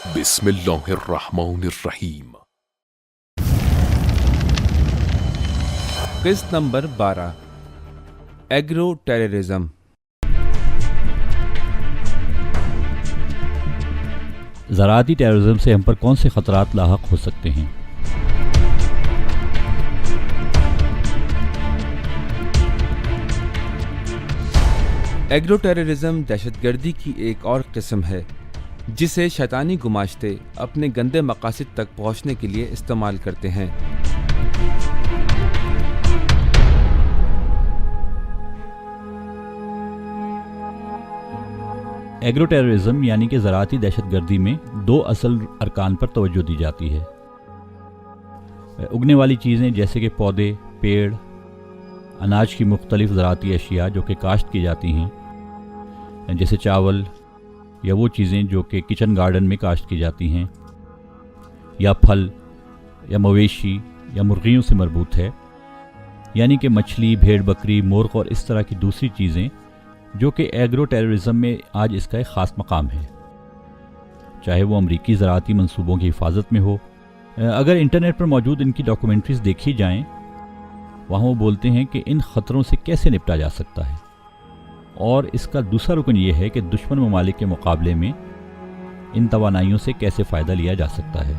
بسم اللہ الرحمن الرحیم۔ قسط نمبر 12 ایگرو ٹیررزم۔ زراعتی ٹیررزم سے ہم پر کون سے خطرات لاحق ہو سکتے ہیں؟ ایگرو ٹیررزم دہشت گردی کی ایک اور قسم ہے جسے شیطانی گماشتے اپنے گندے مقاصد تک پہنچنے کے لیے استعمال کرتے ہیں۔ ایگرو ٹیررزم یعنی کہ زراعتی دہشت گردی میں دو اصل ارکان پر توجہ دی جاتی ہے۔ اگنے والی چیزیں جیسے کہ پودے، پیڑ، اناج کی مختلف زراعتی اشیاء جو کہ کاشت کی جاتی ہیں، جیسے چاول، یا وہ چیزیں جو کہ کچن گارڈن میں کاشت کی جاتی ہیں، یا پھل، یا مویشی یا مرغیوں سے مربوط ہے، یعنی کہ مچھلی، بھیڑ بکری، مرغ اور اس طرح کی دوسری چیزیں جو کہ ایگرو ٹیررزم میں آج اس کا ایک خاص مقام ہے، چاہے وہ امریکی زراعتی منصوبوں کی حفاظت میں ہو۔ اگر انٹرنیٹ پر موجود ان کی ڈاکومنٹریز دیکھی جائیں، وہاں وہ بولتے ہیں کہ ان خطروں سے کیسے نپٹا جا سکتا ہے، اور اس کا دوسرا رکن یہ ہے کہ دشمن ممالک کے مقابلے میں ان توانائیوں سے کیسے فائدہ لیا جا سکتا ہے۔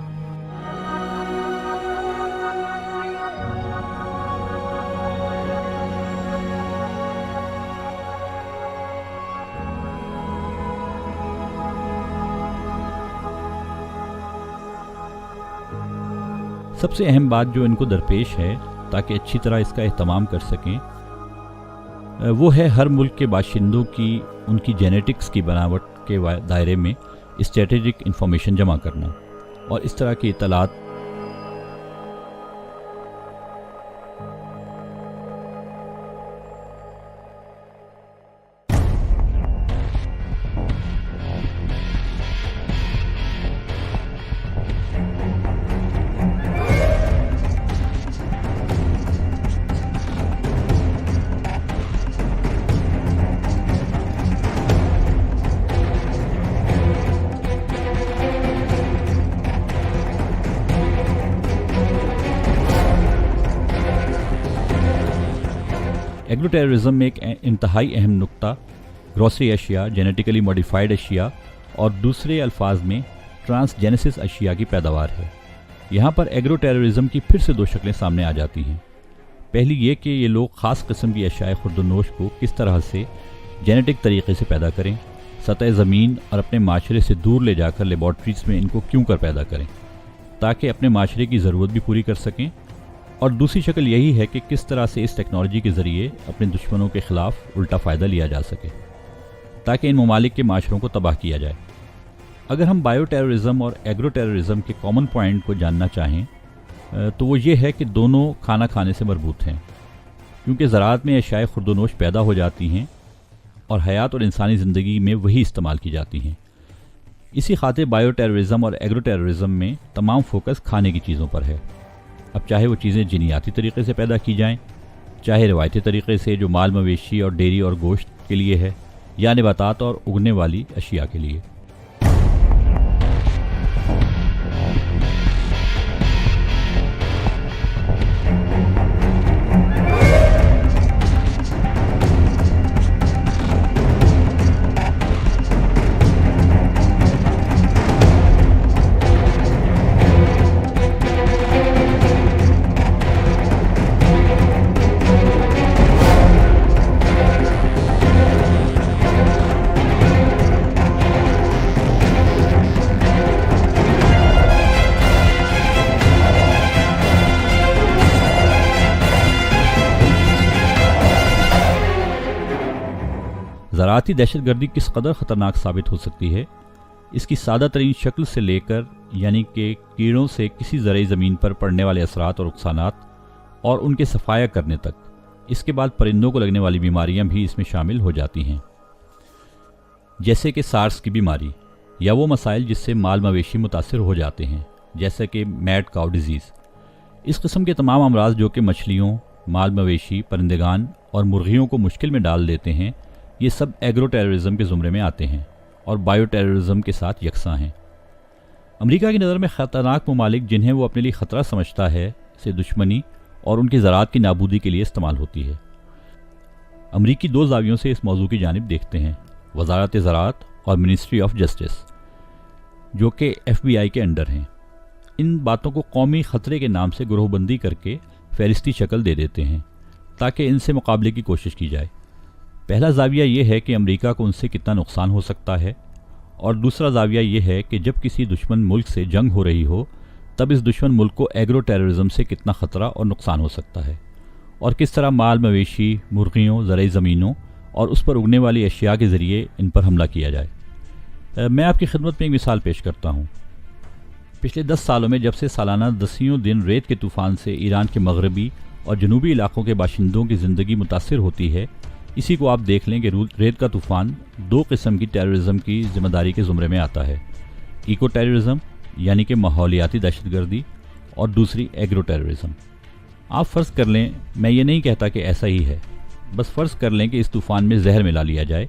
سب سے اہم بات جو ان کو درپیش ہے تاکہ اچھی طرح اس کا اہتمام کر سکیں، وہ ہے ہر ملک کے باشندوں کی ان کی جینیٹکس کی بناوٹ کے دائرے میں اسٹریٹجک انفارمیشن جمع کرنا، اور اس طرح کی اطلاعات ایگرو ٹیررزم میں ایک انتہائی اہم نقطہ گروسری اشیاء، جینیٹیکلی موڈیفائڈ اشیاء اور دوسرے الفاظ میں ٹرانس جینیسس اشیاء کی پیداوار ہے۔ یہاں پر ایگرو ٹیررزم کی پھر سے دو شکلیں سامنے آ جاتی ہیں۔ پہلی یہ کہ یہ لوگ خاص قسم کی اشیاء خوردونوش کو کس طرح سے جینیٹک طریقے سے پیدا کریں، سطح زمین اور اپنے معاشرے سے دور لے جا کر لیبارٹریز میں ان کو کیوں کر پیدا کریں تاکہ اپنے معاشرے کی ضرورت بھی پوری کر سکیں، اور دوسری شکل یہی ہے کہ کس طرح سے اس ٹیکنالوجی کے ذریعے اپنے دشمنوں کے خلاف الٹا فائدہ لیا جا سکے تاکہ ان ممالک کے معاشروں کو تباہ کیا جائے۔ اگر ہم بائیو ٹیررزم اور ایگرو ٹیررزم کے کامن پوائنٹ کو جاننا چاہیں تو وہ یہ ہے کہ دونوں کھانا کھانے سے مربوط ہیں، کیونکہ زراعت میں اشیاء خوردونوش پیدا ہو جاتی ہیں اور حیات اور انسانی زندگی میں وہی استعمال کی جاتی ہیں۔ اسی خاطر بائیو ٹیررزم اور ایگرو ٹیررزم میں تمام فوکس کھانے کی چیزوں پر ہے، اب چاہے وہ چیزیں جینیاتی طریقے سے پیدا کی جائیں، چاہے روایتی طریقے سے جو مال مویشی اور ڈیری اور گوشت کے لیے ہے، یا نباتات اور اگنے والی اشیاء کے لیے۔ زراعتی دہشت گردی کس قدر خطرناک ثابت ہو سکتی ہے، اس کی سادہ ترین شکل سے لے کر یعنی کہ کیڑوں سے کسی زرعی زمین پر پڑنے والے اثرات اور نقصانات اور ان کے صفایا کرنے تک، اس کے بعد پرندوں کو لگنے والی بیماریاں بھی اس میں شامل ہو جاتی ہیں، جیسے کہ سارس کی بیماری، یا وہ مسائل جس سے مال مویشی متاثر ہو جاتے ہیں جیسے کہ میڈ کاؤ ڈیزیز۔ اس قسم کے تمام امراض جو کہ مچھلیوں، مال مویشی، پرندگان اور مرغیوں کو مشکل میں ڈال دیتے ہیں، یہ سب ایگرو ٹیررزم کے زمرے میں آتے ہیں اور بائیو ٹیررزم کے ساتھ یکساں ہیں۔ امریکہ کی نظر میں خطرناک ممالک جنہیں وہ اپنے لیے خطرہ سمجھتا ہے سے دشمنی اور ان کی زراعت کی نابودی کے لیے استعمال ہوتی ہے۔ امریکی دو زاویوں سے اس موضوع کی جانب دیکھتے ہیں، وزارت زراعت اور منسٹری آف جسٹس، جو کہ FBI کے انڈر ہیں۔ ان باتوں کو قومی خطرے کے نام سے گروہ بندی کر کے فہرستی شکل دے دیتے ہیں تاکہ ان سے مقابلے کی کوشش کی جائے۔ پہلا زاویہ یہ ہے کہ امریکہ کو ان سے کتنا نقصان ہو سکتا ہے، اور دوسرا زاویہ یہ ہے کہ جب کسی دشمن ملک سے جنگ ہو رہی ہو تب اس دشمن ملک کو ایگرو ٹیررزم سے کتنا خطرہ اور نقصان ہو سکتا ہے، اور کس طرح مال مویشی، مرغیوں، زرعی زمینوں اور اس پر اگنے والی اشیاء کے ذریعے ان پر حملہ کیا جائے۔ میں آپ کی خدمت میں ایک مثال پیش کرتا ہوں۔ پچھلے 10 سالوں میں جب سے سالانہ دسیوں دن ریت کے طوفان سے ایران کے مغربی اور جنوبی علاقوں کے باشندوں کی زندگی متاثر ہوتی ہے، اسی کو آپ دیکھ لیں کہ ریت کا طوفان 2 قسم کی ٹیررزم کی ذمہ داری کے زمرے میں آتا ہے، ایکو ٹیررزم یعنی کہ ماحولیاتی دہشت گردی، اور دوسری ایگرو ٹیررزم۔ آپ فرض کر لیں، میں یہ نہیں کہتا کہ ایسا ہی ہے، بس فرض کر لیں کہ اس طوفان میں زہر ملا لیا جائے،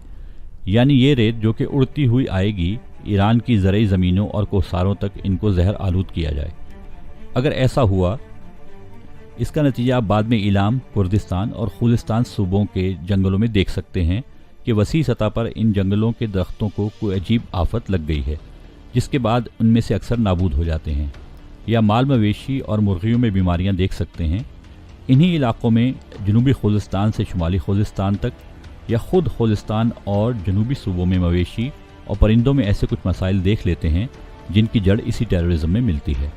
یعنی یہ ریت جو کہ اڑتی ہوئی آئے گی ایران کی زرعی زمینوں اور کوہساروں تک ان کو زہر آلود کیا جائے۔ اگر ایسا ہوا، اس کا نتیجہ آپ بعد میں ایلام، کردستان اور خوزستان صوبوں کے جنگلوں میں دیکھ سکتے ہیں کہ وسیع سطح پر ان جنگلوں کے درختوں کو کوئی عجیب آفت لگ گئی ہے، جس کے بعد ان میں سے اکثر نابود ہو جاتے ہیں، یا مال مویشی اور مرغیوں میں بیماریاں دیکھ سکتے ہیں۔ انہی علاقوں میں جنوبی خوزستان سے شمالی خوزستان تک، یا خود خوزستان اور جنوبی صوبوں میں مویشی اور پرندوں میں ایسے کچھ مسائل دیکھ لیتے ہیں جن کی جڑ اسی ٹیررزم میں ملتی ہے۔